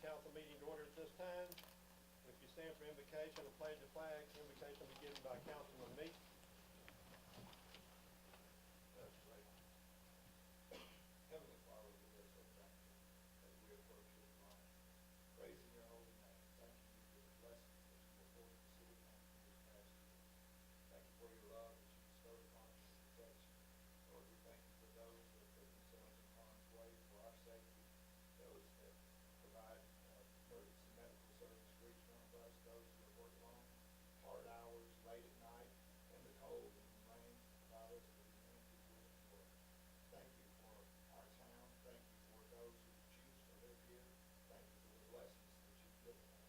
council meeting to order at this time. If you stand for invocation and pledge the flag, invocation will be given by Councilman Meek. That's great. Heavenly Father, we are so thankful as we approach your throne, praising your holy name. Thank you for the blessings that you afforded the city of Hampton this past year. Thank you for your love that you bestowed upon us and protection. Lord, we thank you for those that put themselves in harm's way for our safety, those that provide emergency medical service for each one of us, those who have worked long, hard hours, late at night, in the cold and the rain, provide us with the amenities we enjoy. Thank you for our town. Thank you for those who choose to live here. Thank you for the blessings that you've given us.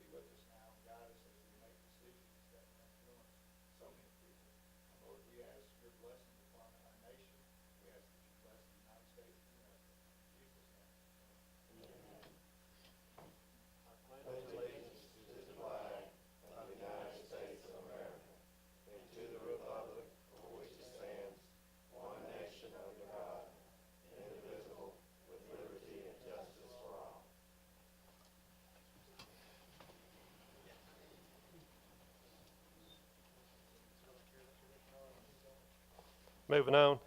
Be with us now and guide us as we make decisions that influence so many people. And Lord, we ask your blessing upon our nation. We ask that you bless the United States of America. In Jesus' name. Amen. I pledge allegiance to the flag of the United States of America and to the republic for which it stands, one nation under God, indivisible, with liberty and justice for all. Moving on,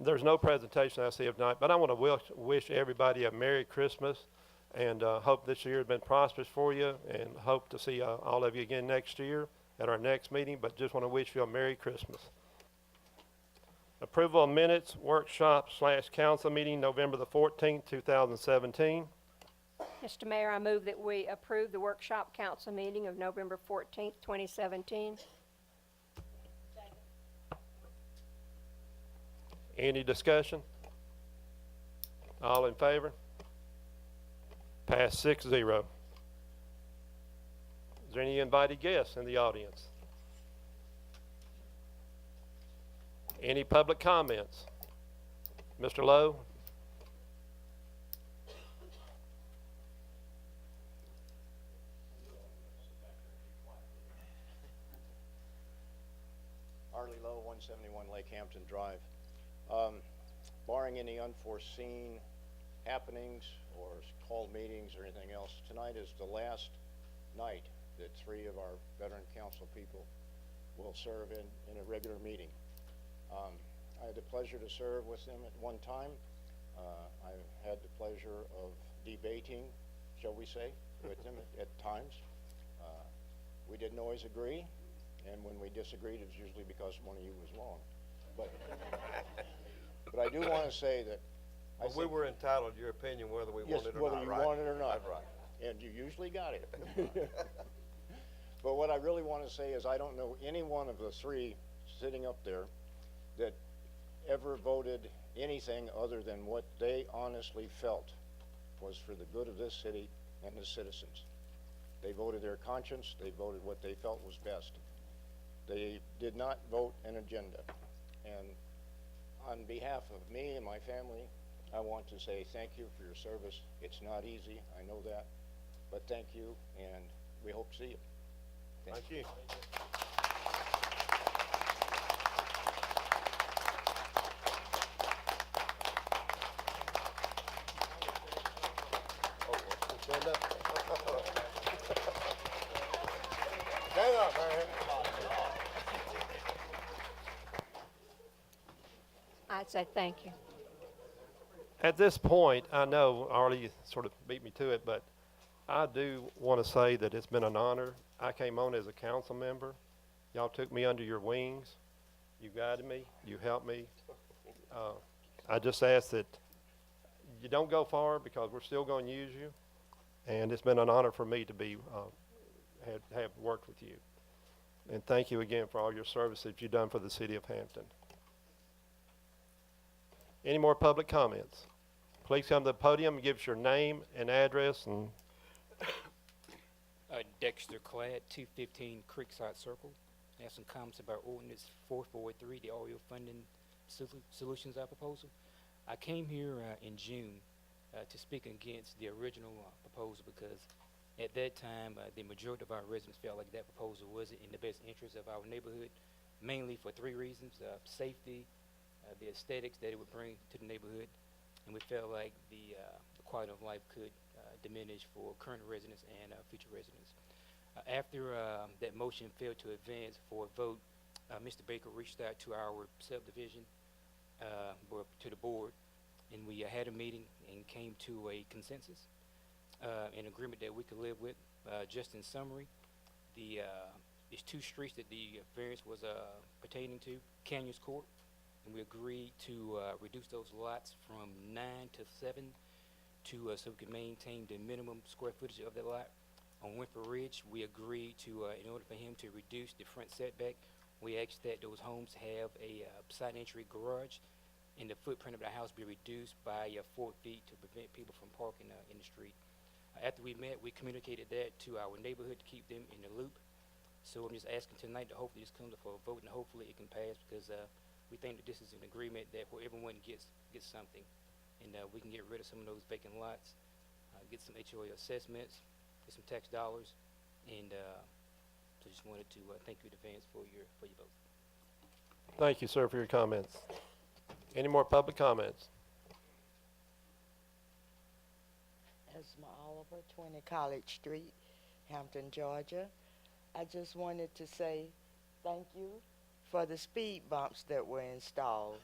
there's no presentation I see of tonight, but I want to wish everybody a Merry Christmas and hope this year has been prosperous for you and hope to see all of you again next year at our next meeting, but just want to wish you a Merry Christmas. Approval of minutes, workshop/council meeting, November the 14th, 2017. Mr. Mayor, I move that we approve the workshop council meeting of November 14th, 2017. Any discussion? All in favor? Passed 6-0. Is there any invited guests in the audience? Any public comments? Mr. Lowe? Arlie Lowe, 171 Lake Hampton Drive. Barring any unforeseen happenings or called meetings or anything else, tonight is the last night that 3 of our veteran council people will serve in a regular meeting. I had the pleasure to serve with them at one time. I had the pleasure of debating, shall we say, with them at times. We didn't always agree, and when we disagreed, it was usually because one of you was wrong. But I do want to say that Well, we were entitled to your opinion whether we yes, wanted it or whether not, you right? want it or not. That's right. And you usually got it. But what I really want to say is I don't know any one of the 3 sitting up there that ever voted anything other than what they honestly felt was for the good of this city and the citizens. They voted their conscience. They voted what they felt was best. They did not vote an agenda. And on behalf of me and my family, I want to say thank you for your service. It's not easy, I know that, but thank you, and we hope to see you. Thank you. Oh, stand up. Stand up, man. I'd say thank you. At this point, I know Arlie sort of beat me to it, but I do want to say that it's been an honor. I came on as a council member. Y'all took me under your wings. You guided me. You helped me. I just ask that you don't go far because we're still going to use you. And it's been an honor for me to be have worked with you. And thank you again for all your service that you've done for the city of Hampton. Any more public comments? Please come to the podium and give us your name and address. And Dexter Cladd, 215 Creekside Circle. I have some comments about ordinance 443, the oil funding solutions proposal. I came here in June to speak against the original proposal because at that time the majority of our residents felt like that proposal wasn't in the best interest of our neighborhood, mainly for 3 reasons: safety, the aesthetics that it would bring to the neighborhood, and we felt like the quality of life could diminish for current residents and future residents. After that motion failed to advance for a vote, Mr. Baker reached out to our subdivision, to the board, and we had a meeting and came to a consensus, an agreement that we could live with. Just in summary, there's two streets that the variance was pertaining to, Canyons Court, and we agreed to reduce those lots from 9 to 7 to so we could maintain the minimum square footage of the lot. On Wimper Ridge, we agreed to, in order for him to reduce the front setback, we asked that those homes have a side entry garage and the footprint of the house be reduced by 4 feet to prevent people from parking in the street. After we met, we communicated that to our neighborhood to keep them in the loop. So I'm just asking tonight to hopefully this comes up for a vote and hopefully it can pass, because we think that this is an agreement that where everyone gets something, and we can get rid of some of those vacant lots, get some HOA assessments, get some tax dollars, and so just wanted to thank you in advance for your vote. Thank you, sir, for your comments. Any more public comments? Esma Oliver, 20 College Street, Hampton, Georgia. I just wanted to say thank you for the speed bumps that were installed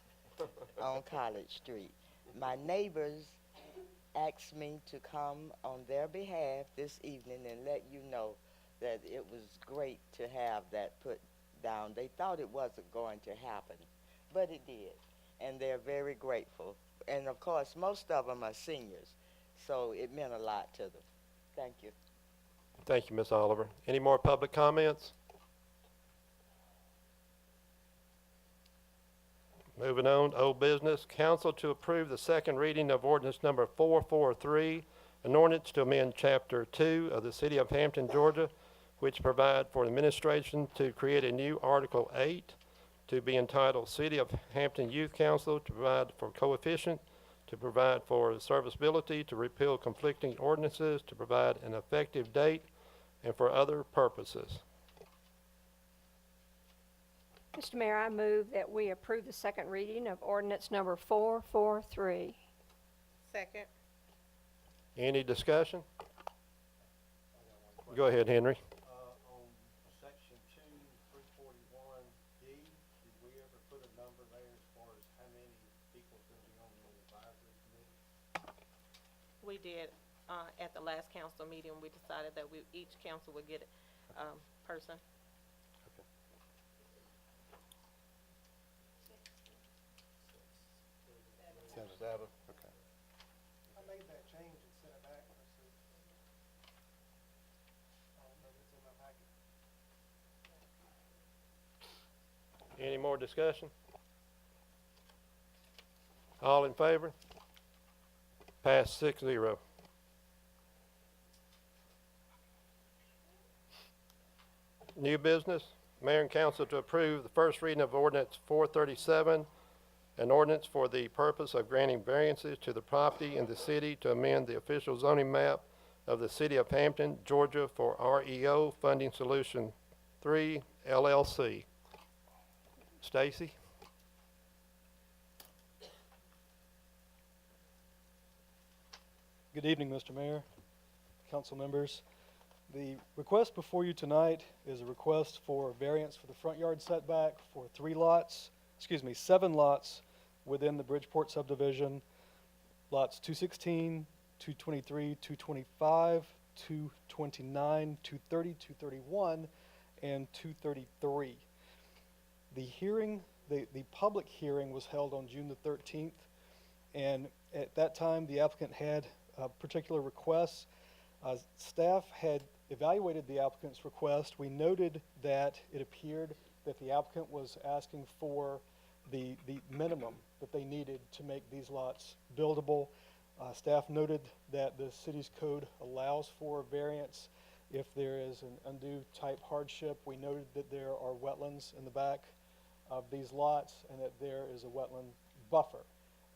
on College Street. My neighbors asked me to come on their behalf this evening and let you know that it was great to have that put down. They thought it wasn't going to happen, but it did, and they're very grateful. And of course, most of them are seniors, so it meant a lot to them. Thank you. Thank you, Ms. Oliver. Any more public comments? Moving on, old business. Council to approve the second reading of ordinance number 443, an ordinance to amend Chapter 2 of the City of Hampton, Georgia, which provide for administration to create a new Article 8 to be entitled City of Hampton Youth Council, to provide for coefficient, to provide for serviceability, to repeal conflicting ordinances, to provide an effective date, and for other purposes. Mr. Mayor, I move that we approve the second reading of ordinance number 443. Second. Any discussion? Go ahead, Henry. On section 2, 341D, did we ever put a number there as far as how many people's gonna be on the advisory committee? We did, at the last council meeting, we decided that each council would get a person. Seven, okay. I made that change and sent it back, and I said, I don't know if it's in my packet. Any more discussion? All in favor? Pass 6-0. New business. Mayor and council to approve the first reading of ordinance 437, an ordinance for the purpose of granting variances to the property in the city to amend the official zoning map of the City of Hampton, Georgia for REO Funding Solution 3 LLC. Stacy? Good evening, Mr. Mayor, council members. The request before you tonight is a request for variance for the front yard setback for 7 lots within the Bridgeport subdivision, lots 216, 223, 225, 229, 230, 231, and 233. The public hearing was held on June the 13th, and at that time, the applicant had particular requests. Staff had evaluated the applicant's request. We noted that it appeared that the applicant was asking for the minimum that they needed to make these lots buildable. Staff noted that the city's code allows for variance if there is an undue type hardship. We noted that there are wetlands in the back of these lots and that there is a wetland buffer,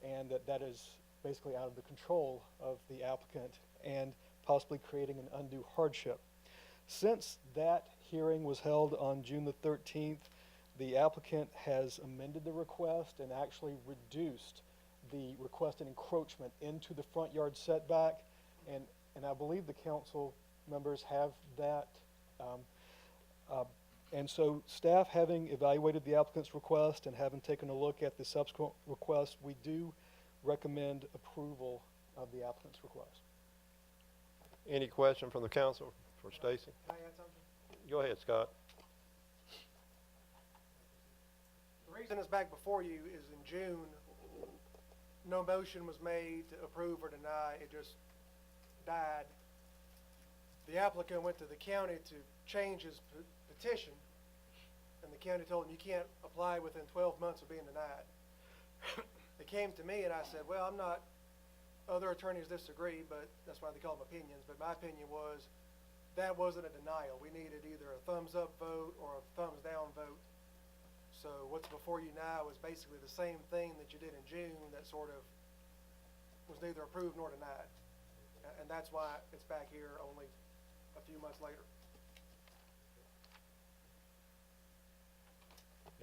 and that is basically out of the control of the applicant and possibly creating an undue hardship. Since that hearing was held on June the 13th, the applicant has amended the request and actually reduced the requested encroachment into the front yard setback, and and I believe the council members have that. And so staff, having evaluated the applicant's request and having taken a look at the subsequent request, we do recommend approval of the applicant's request. Any question from the council for Stacy? Can I add something? Go ahead, Scott. The reason it's back before you is in June, no motion was made to approve or deny, it just died. The applicant went to the county to change his petition, and the county told him, you can't apply within 12 months of being denied. It came to me and I said, well, other attorneys disagree, but that's why they call them opinions, but my opinion was that wasn't a denial. We needed either a thumbs up vote or a thumbs down vote. So what's before you now is basically the same thing that you did in June that sort of was neither approved nor denied. And that's why it's back here only a few months later.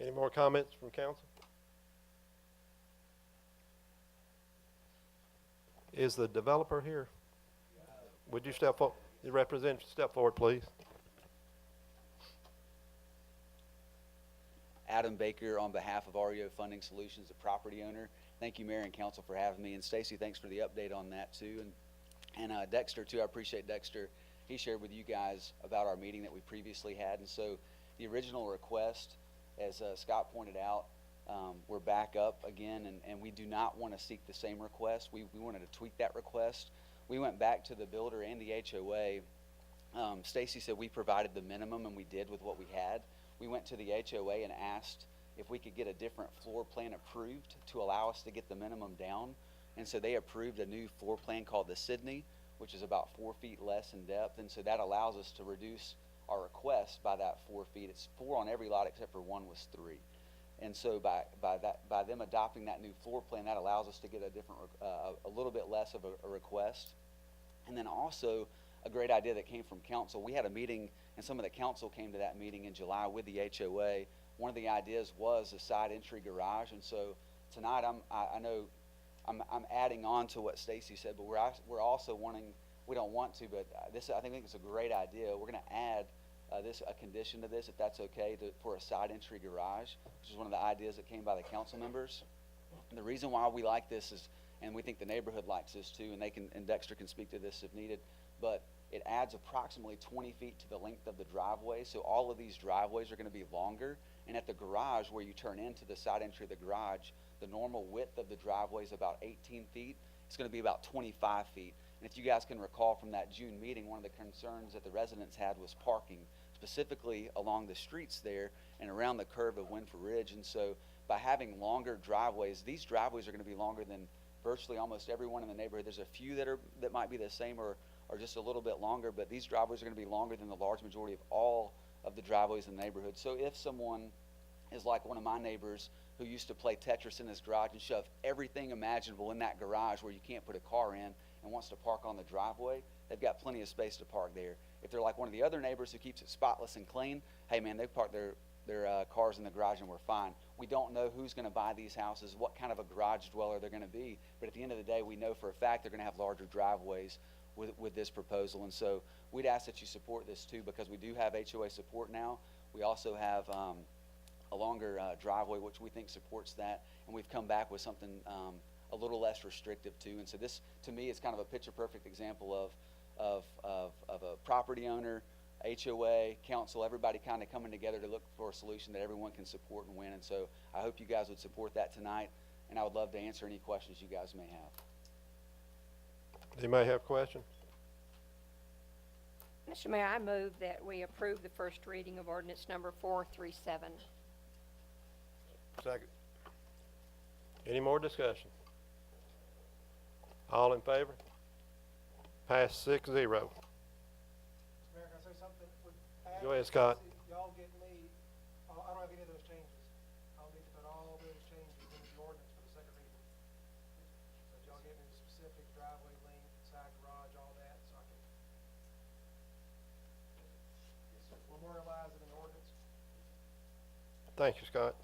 Any more comments from council? Is the developer here? Would you step forward? The representative, step forward, please. Adam Baker on behalf of REO Funding Solutions, the property owner. Thank you, Mayor and Council, for having me. And Stacy, thanks for the update on that too. And Dexter too, I appreciate Dexter. He shared with you guys about our meeting that we previously had. And so the original request, as Scott pointed out, we're back up again, and we do not want to seek the same request. We wanted to tweak that request. We went back to the builder and the HOA. Stacy said we provided the minimum, and we did with what we had. We went to the HOA and asked if we could get a different floor plan approved to allow us to get the minimum down. And so they approved a new floor plan called the Sydney, which is about 4 feet less in depth. And so that allows us to reduce our request by that 4 feet. It's 4 on every lot except for one was 3. And so by them adopting that new floor plan, that allows us to get a different, a little bit less of a request. And then also a great idea that came from council. We had a meeting, and some of the council came to that meeting in July with the HOA. One of the ideas was a side entry garage. And so tonight I'm adding on to what Stacy said, but we're also wanting, we don't want to, but I think it's a great idea. We're going to add a condition to this, if that's okay, for a side entry garage, which is one of the ideas that came by the council members. And the reason why we like this is, and we think the neighborhood likes this too, and Dexter can speak to this if needed, but it adds approximately 20 feet to the length of the driveway. So all of these driveways are going to be longer. And at the garage, where you turn into the side entry of the garage, the normal width of the driveway is about 18 feet. It's going to be about 25 feet. And if you guys can recall from that June meeting, one of the concerns that the residents had was parking, specifically along the streets there and around the curve of Winfrey Ridge. And so by having longer driveways, these driveways are going to be longer than virtually almost everyone in the neighborhood. There's a few that might be the same or just a little bit longer, but these driveways are going to be longer than the large majority of all of the driveways in the neighborhood. So if someone is like one of my neighbors who used to play Tetris in his garage and shove everything imaginable in that garage where you can't put a car in and wants to park on the driveway, they've got plenty of space to park there. If they're like one of the other neighbors who keeps it spotless and clean, hey man, they park their cars in the garage and we're fine. We don't know who's going to buy these houses, what kind of a garage dweller they're going to be, but at the end of the day, we know for a fact they're going to have larger driveways with this proposal. And so we'd ask that you support this too, because we do have HOA support now. We also have a longer driveway, which we think supports that, and we've come back with something a little less restrictive too. And so this, to me, is kind of a picture-perfect example of a property owner, HOA, council, everybody kind of coming together to look for a solution that everyone can support and win. And so I hope you guys would support that tonight, and I would love to answer any questions you guys may have. They may have questions. Mr. Mayor, I move that we approve the first reading of ordinance number 437. Second. Any more discussion? All in favor? Pass 6-0. Mr. Mayor, can I say something? Go ahead, Scott. Y'all get me, I don't have any of those changes. I'll need to put all those changes into the ordinance for the second reading. So if y'all get me the specific driveway length, side garage, all that, so I can memorialize it in the ordinance. Thank you, Scott.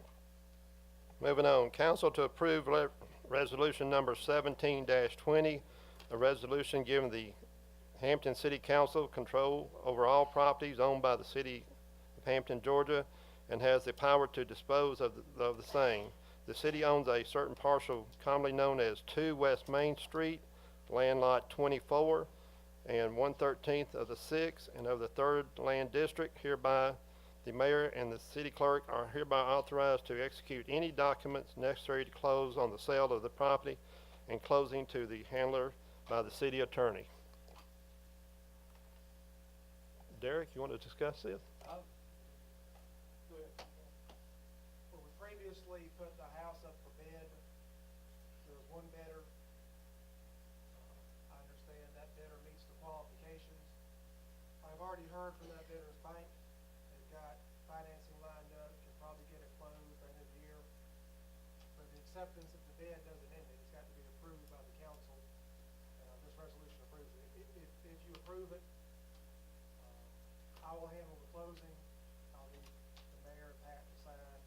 Moving on, council to approve resolution number 17-20, a resolution giving the Hampton City Council control over all properties owned by the city of Hampton, Georgia, and has the power to dispose of the same. The city owns a certain parcel commonly known as 2 West Main Street, land lot 24, and 1/13 of the 6th and of the 3rd Land District. Hereby, the mayor and the city clerk are hereby authorized to execute any documents necessary to close on the sale of the property and closing to the handler by the city attorney. Derek, you want to discuss this? Where we previously put the house up for bid, there was one bidder. I understand that bidder meets the qualifications. I've already heard from that bidder's bank. They've got financing lined up, can probably get it closed by the end of the year. But the acceptance of the bid doesn't end it, it's got to be approved by the council. This resolution approves it. If you approve it, I will handle the closing. I'll need the mayor and Pat to sign.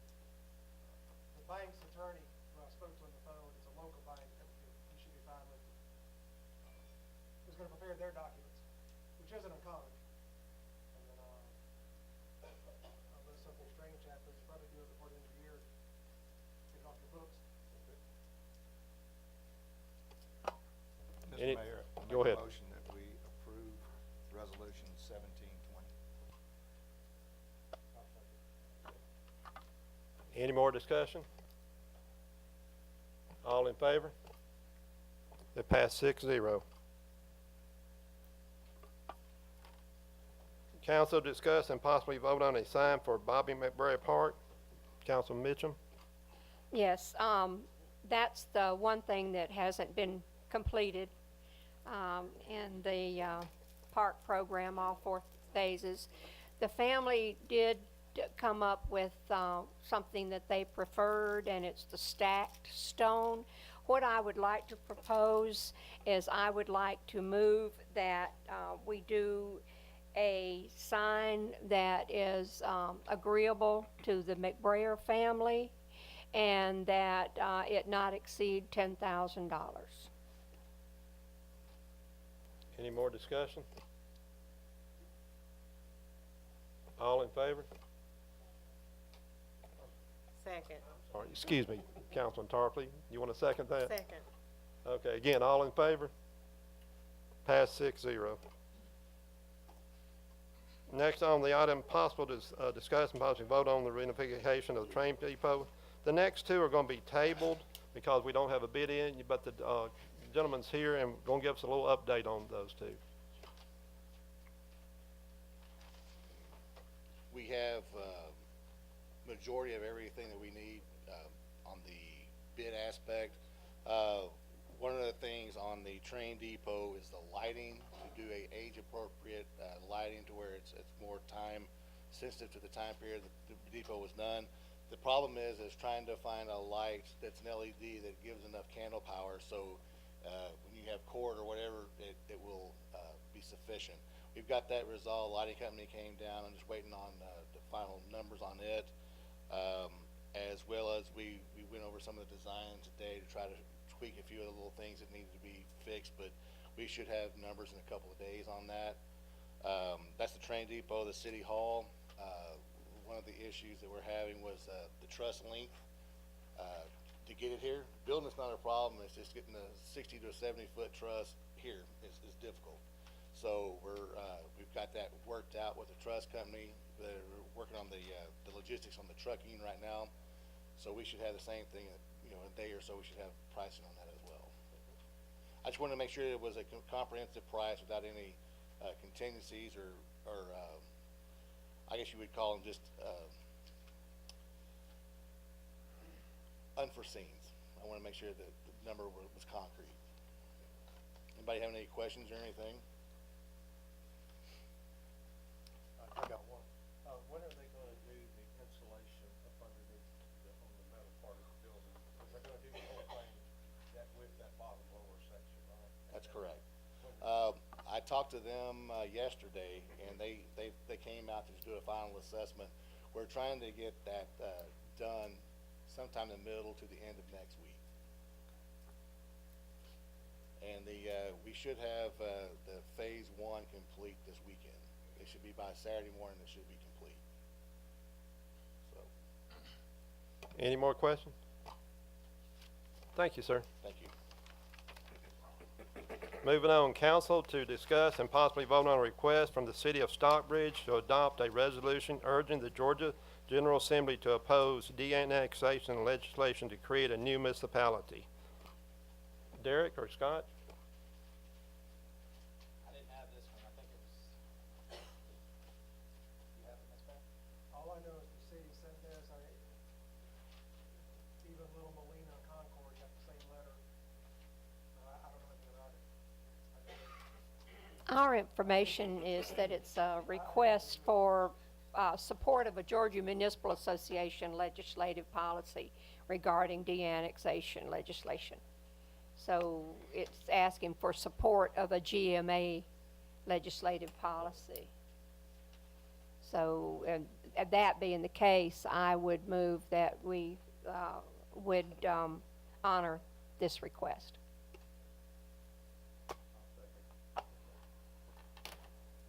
The bank's attorney, who I spoke to on the phone, it's a local bank, he should be fine with it. Who's gonna prepare their documents, which isn't uncommon. And then, unless something strange happens, you probably do it before the end of the year, get it off your books. Any- Mr. Mayor, I go make ahead. a motion that we approve resolution 1720. Any more discussion? All in favor? It passed 6-0. Council discuss and possibly vote on a sign for Bobby McBride Park. Councilman Mitchum? Yes, that's the one thing that hasn't been completed in the park program, all 4 phases. The family did come up with something that they preferred, and it's the stacked stone. What I would like to propose is I would like to move that we do a sign that is agreeable to the McBrayer family, and that it not exceed $10,000. Any more discussion? All in favor? Second. Or, excuse me, Councilman Tarpley, you want to second that? Second. Okay, again, all in favor? Pass 6-0. Next on the item, possible to discuss and possibly vote on the reunification of the train depot. The next 2 are going to be tabled because we don't have a bid in, but the gentleman's here and going to give us a little update on those 2. We have majority of everything that we need on the bid aspect. One of the things on the train depot is the lighting, to do a age-appropriate lighting to where it's more time sensitive to the time period the depot was done. The problem is trying to find a light that's an LED that gives enough candle power, so when you have cord or whatever, it will be sufficient. We've got that resolved. Lighting company came down. I'm just waiting on the final numbers on it, as well as we went over some of the designs today to try to tweak a few of the little things that needed to be fixed, but we should have numbers in a couple of days on that. That's the train depot. The city hall, one of the issues that we're having was the truss length to get it here. Building is not a problem. It's just getting the 60 to 70 foot truss here is difficult. So we've got that worked out with the truss company. They're working on the logistics on the trucking right now. So we should have the same thing, in a day or so. We should have pricing on that as well. I just wanted to make sure it was a comprehensive price without any contingencies or I guess you would call them just unforeseens. I want to make sure that the number was concrete. Anybody have any questions or anything? I got one. When are they gonna do the insulation up underneath on the metal part of the building? Because they're gonna do the whole thing with that bottom lower section, right? That's correct. I talked to them yesterday, and they came out to do a final assessment. We're trying to get that done sometime in the middle to the end of next week. And we should have, the phase 1 complete this weekend. It should be by Saturday morning, it should be complete. So, Any more questions? Thank you, sir. thank you. Moving on, council to discuss and possibly vote on a request from the city of Stockbridge to adopt a resolution urging the Georgia General Assembly to oppose de-annexation legislation to create a new municipality. Derek or Scott? I didn't have this one, I think it was, you have it, Ms. Pat? All I know is the city sent this, even Little Molina, Concord got the same letter. I don't know anything about it. Our information is that it's a request for support of a Georgia Municipal Association legislative policy regarding de-annexation legislation. So it's asking for support of a GMA legislative policy. So, and that being the case, I would move that we would honor this request.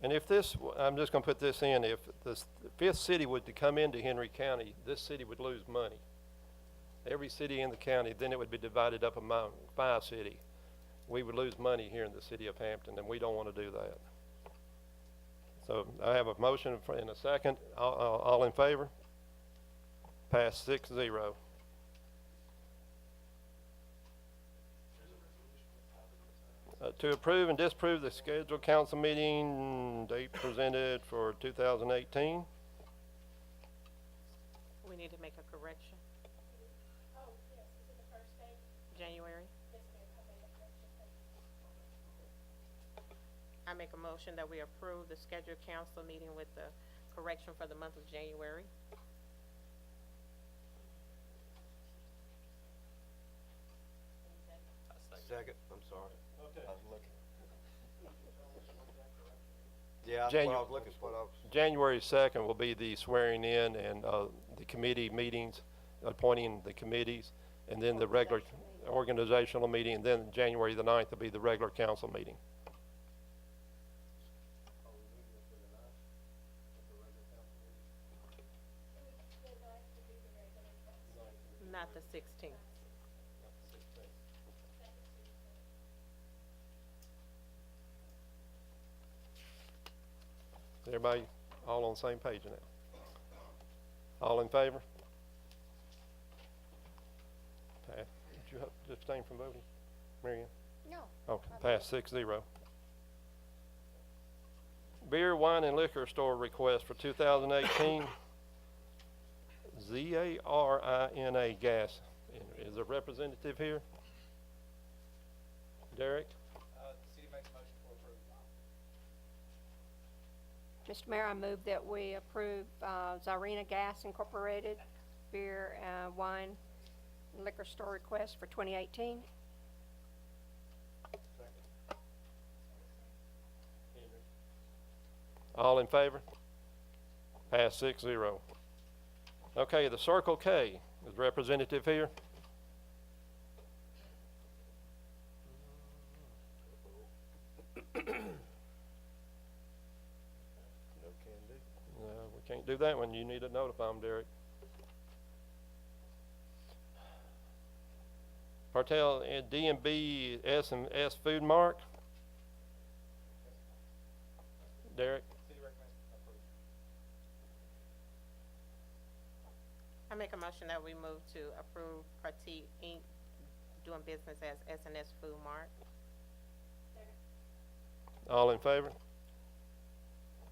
And if this, I'm just gonna put this in, if the fifth city would to come into Henry County, this city would lose money. Every city in the county, then it would be divided up among 5 cities. We would lose money here in the city of Hampton, and we don't wanna do that. So I have a motion in a second. All in favor? Pass 6-0. To approve and disapprove the scheduled council meeting date presented for 2018. We need to make a correction. Oh, yes, this is the first day? January. Yes, ma'am, I made a correction. I make a motion that we approve the scheduled council meeting with the correction for the month of January. Second, I'm sorry. Okay. I was looking. Yeah, that's what I was looking for. January 2nd will be the swearing in and the committee meetings, appointing the committees, and then the regular organizational meeting, and then January the 9th will be the regular council meeting. Not the 16th. Everybody all on the same page now? All in favor? Pass. Did you abstain from voting, Mary Ann? No. Okay, pass 6-0. Beer, wine, and liquor store request for 2018. Zarina Gas. Is a representative here? Derek? The city makes a motion for approval. Mr. Mayor, I move that we approve Zarina Gas Incorporated beer, wine, and liquor store request for 2018. All in favor? Pass 6-0. Okay, the Circle K is representative here. No can do. No, we can't do that one. You need to notify them, Derek. Partel D&B S&S Food Mark. Derek? City recommends approval. I make a motion that we move to approve Pratik Inc. doing business as S&S Food Mart. All in favor?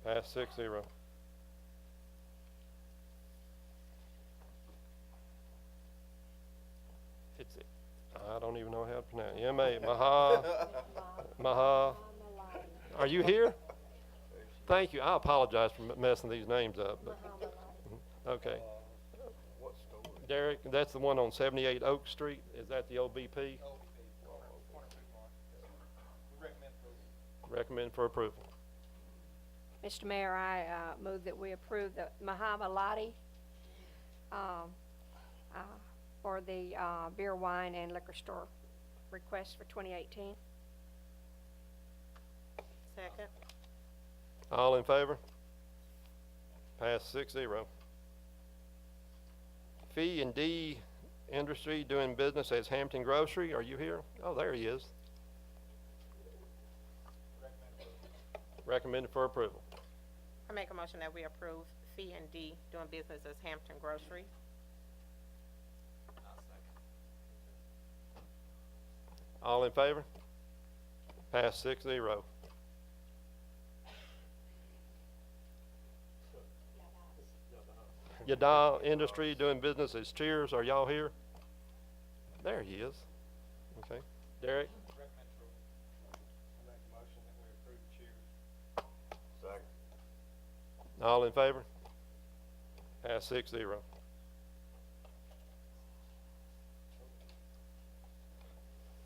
Pass 6-0. It's, I don't even know how to pronounce it. Maha. Are you here? Thank you. I apologize for messing these names up. But, okay. What store? Derek, that's the one on 78 Oak Street. Is that the old BP? OBP, corner food mart. We recommend approval. Recommend for approval. Mr. Mayor, I move that we approve the Mahamalati for the beer, wine, and liquor store request for 2018. Second. All in favor? Pass 6-0. Fee and D Industry doing business as Hampton Grocery. Are you here? Oh, there he is. Recommended for approval. I make a motion that we approve Fee and D doing business as Hampton Grocery. All in favor? Pass 6-0. Yada Industry doing business as Cheers. Are y'all here? There he is. Okay. Derek? All in favor? Pass 6-0.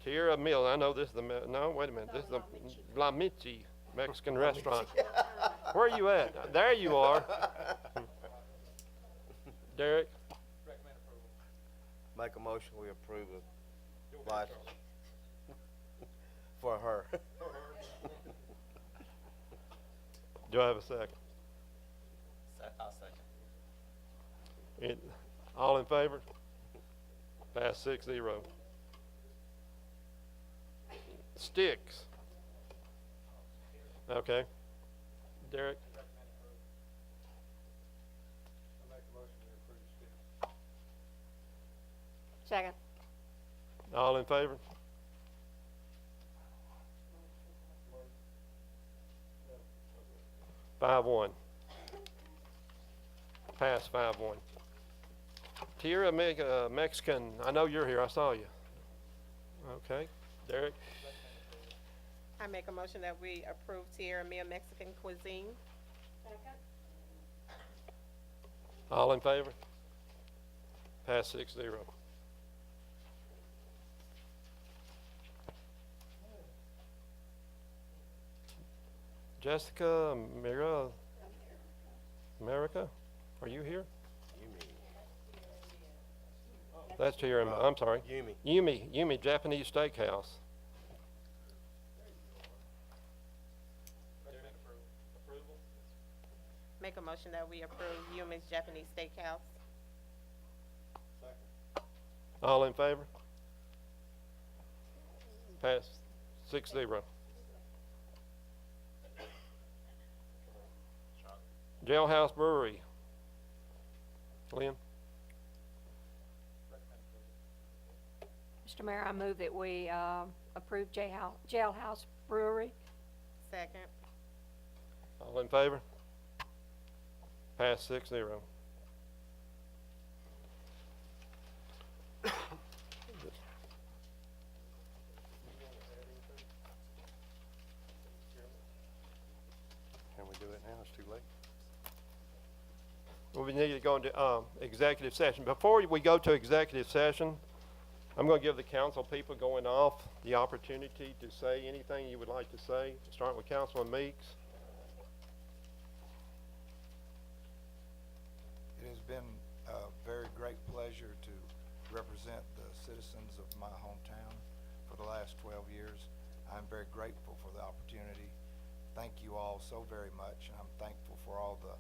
Tierra Mill, I know this is the, no, wait a minute, this is the La Michi Mexican restaurant. Where are you at? There you are. Derek? Make a motion, we approve the license for her. Do I have a second? I'll second. All in favor? Pass 6-0. Sticks. Okay. Derek? Second. All in favor? Five one. Pass 5-1. Tierra Mexican, I know you're here, I saw you. Okay, Derek? I make a motion that we approve Tierra Mia Mexican Cuisine. Second. All in favor? Pass 6-0. Jessica America, are you here? That's here. I'm sorry. Yumi Japanese Steakhouse. Make a motion that we approve Yumi's Japanese Steakhouse. All in favor? Pass 6-0. Jailhouse Brewery. Lynn? Mr. Mayor, I move that we approve Jailhouse Brewery. Second. All in favor? Pass 6-0. Can we do it now? It's too late. Well, we need to go into executive session. Before we go to executive session, I'm going to give the council people going off the opportunity to say anything you would like to say, starting with Councilman Meeks. It has been a very great pleasure to represent the citizens of my hometown for the last 12 years. I'm very grateful for the opportunity. Thank you all so very much, and I'm thankful for all the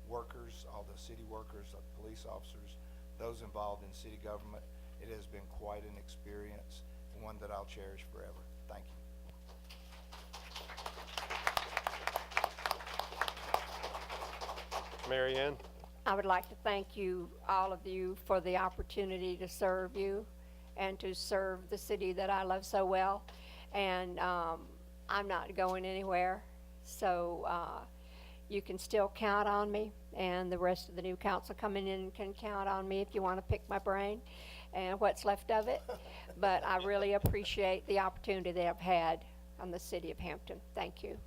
workers, all the city workers, the police officers, those involved in city government. It has been quite an experience, and one that I'll cherish forever. Thank you. Mary Ann? I would like to thank you, all of you, for the opportunity to serve you and to serve the city that I love so well. And I'm not going anywhere, so you can still count on me, and the rest of the new council coming in can count on me if you want to pick my brain and what's left of it. But I really appreciate the opportunity that I've had on the city of Hampton. Thank you.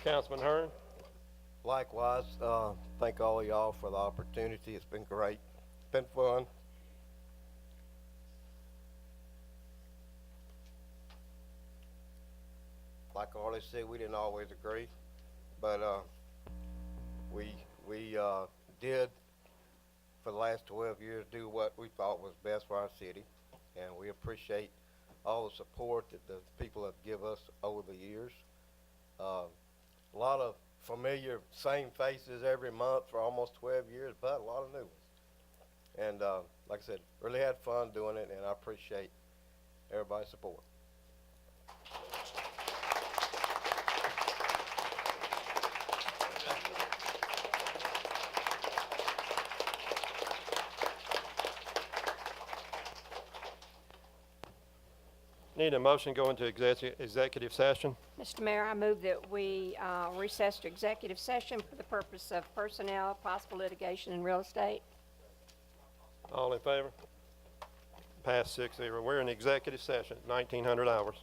Councilman Hearn? Likewise, thank all of y'all for the opportunity. It's been great. It's been fun. Like Arlie said, we didn't always agree, but we did for the last 12 years do what we thought was best for our city, and we appreciate all the support that the people have give us over the years. A lot of familiar, same faces every month for almost 12 years, but a lot of new ones. And like I said, really had fun doing it, and I appreciate everybody's support. Need a motion to go into executive session. Mr. Mayor, I move that we recess to executive session for the purpose of personnel, possible litigation, and real estate. All in favor? Pass 6-0. We're in executive session, 1900 hours.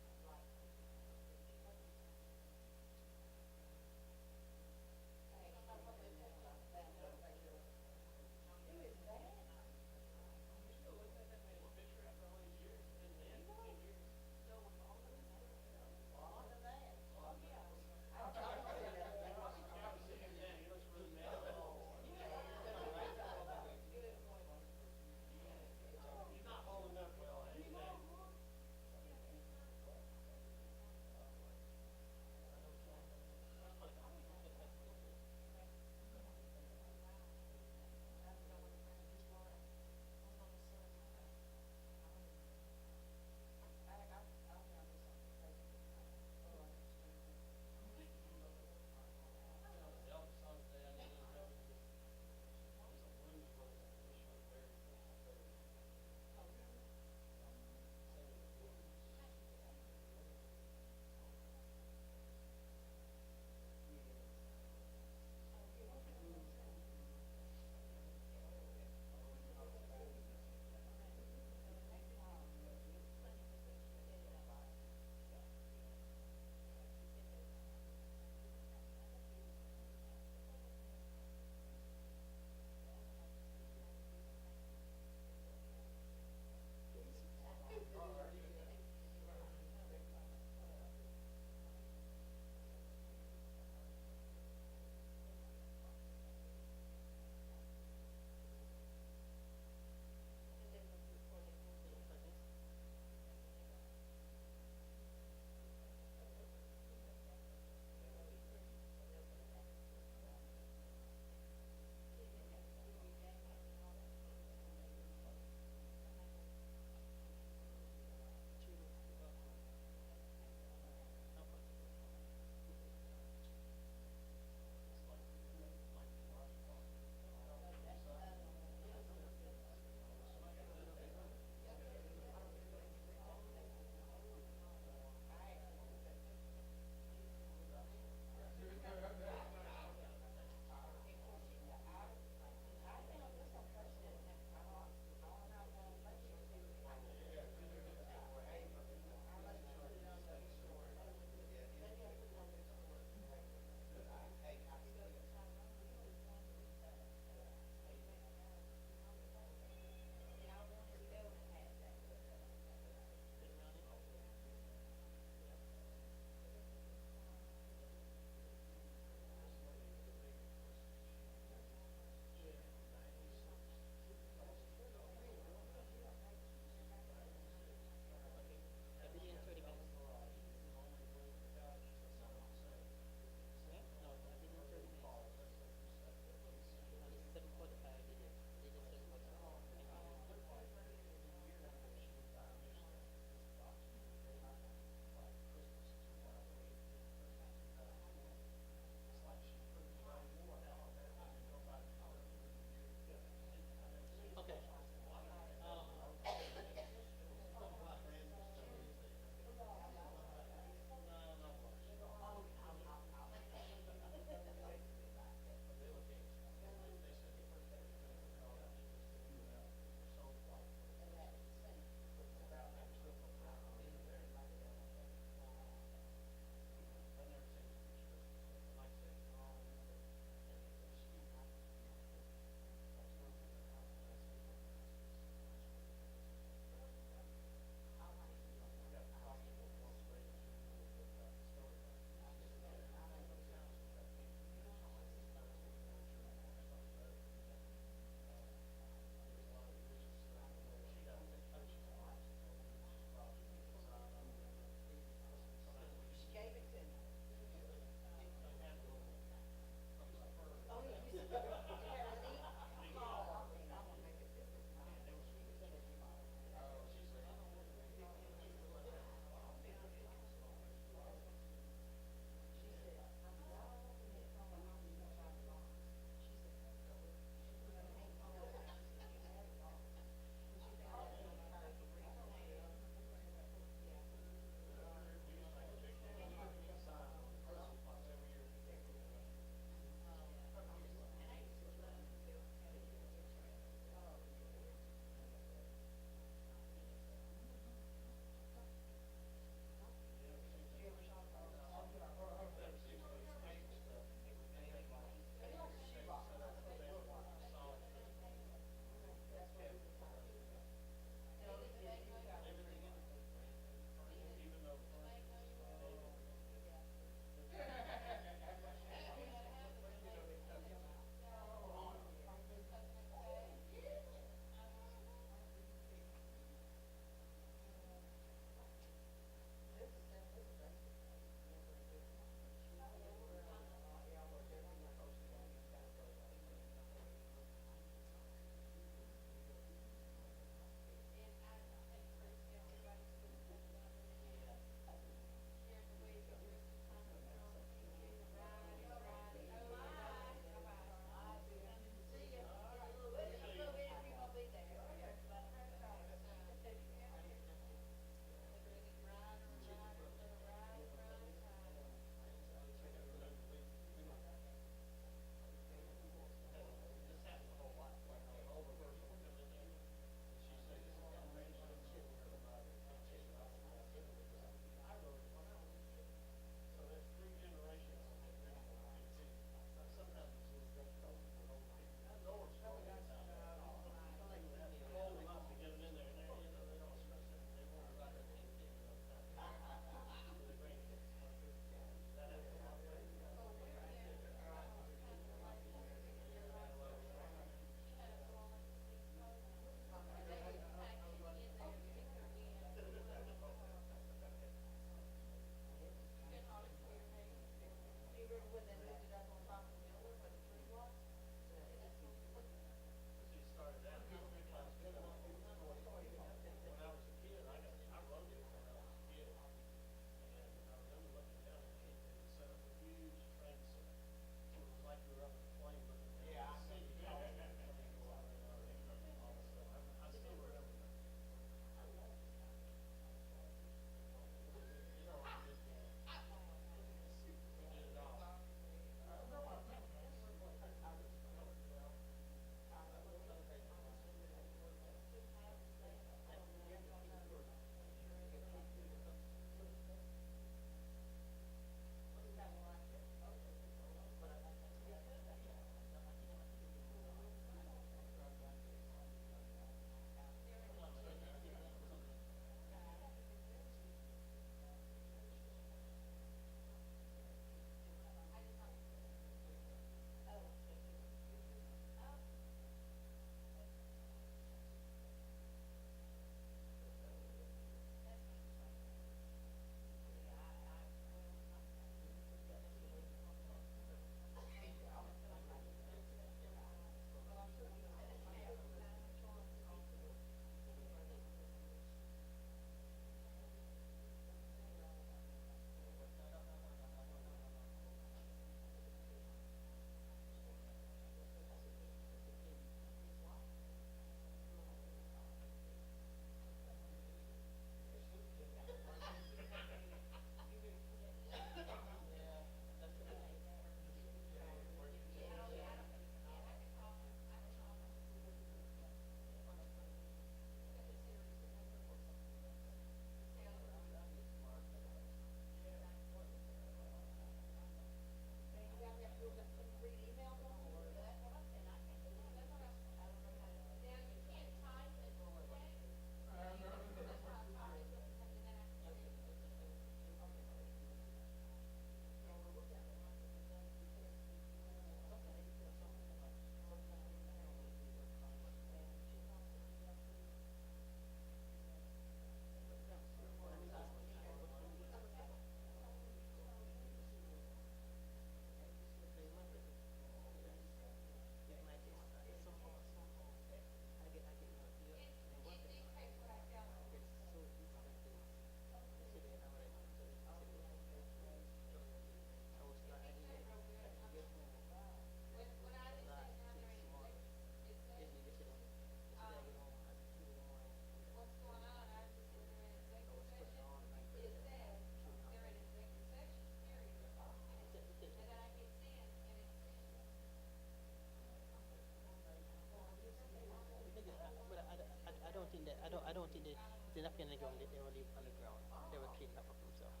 they're not in the ground, they were living on the ground. They were kidnapped from themselves.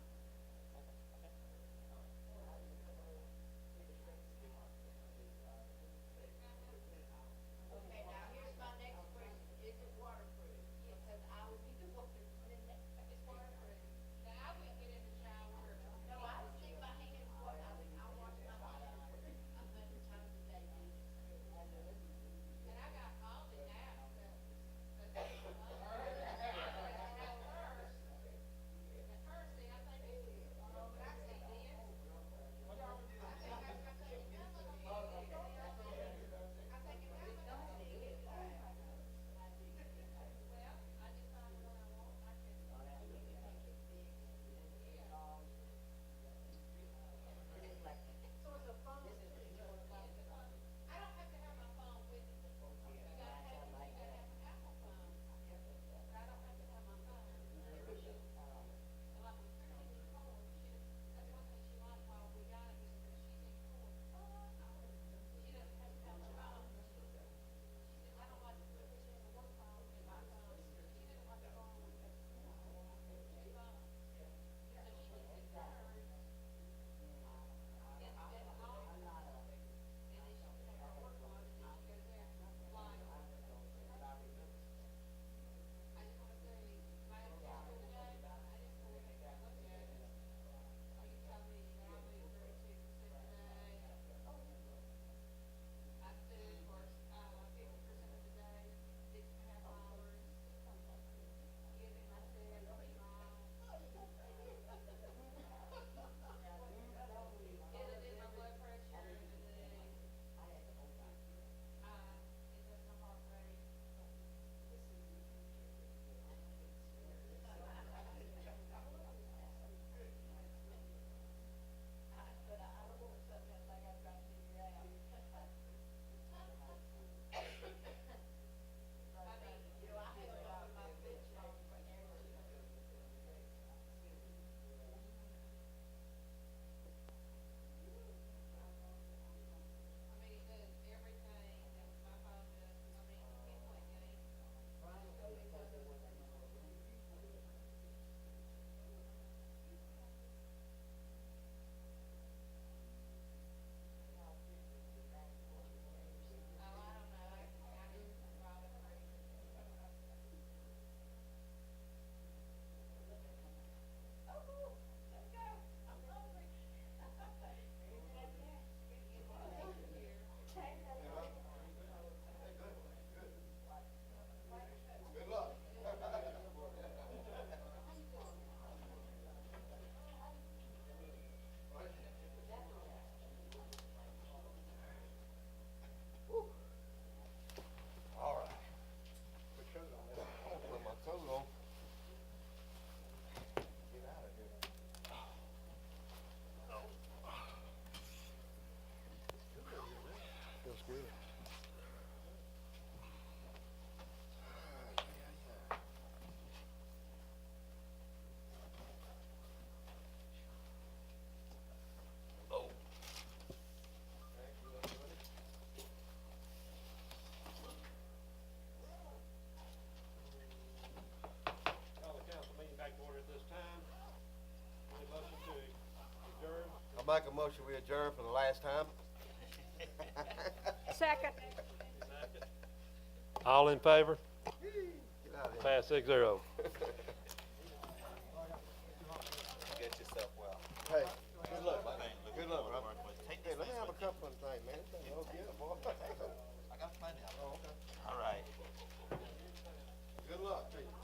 Okay, now here's my next question. Is it waterproof? Because I would be the one to put in that, it's waterproof. Now, I wouldn't get in the shower. No, I stick my hand in water. I wash my hands 100 times a day. And I got all the apps that at first, see, I think it's, but I see this. Make a motion, we adjourn for the last time. Second. All in favor? Get out of here. Pass 6-0. Get yourself well. Hey, good luck, man. Good luck, bro. Hey, let me have a couple of things, man. This thing all good, boy. I got plenty of them. Oh, okay. All right. Good luck to you.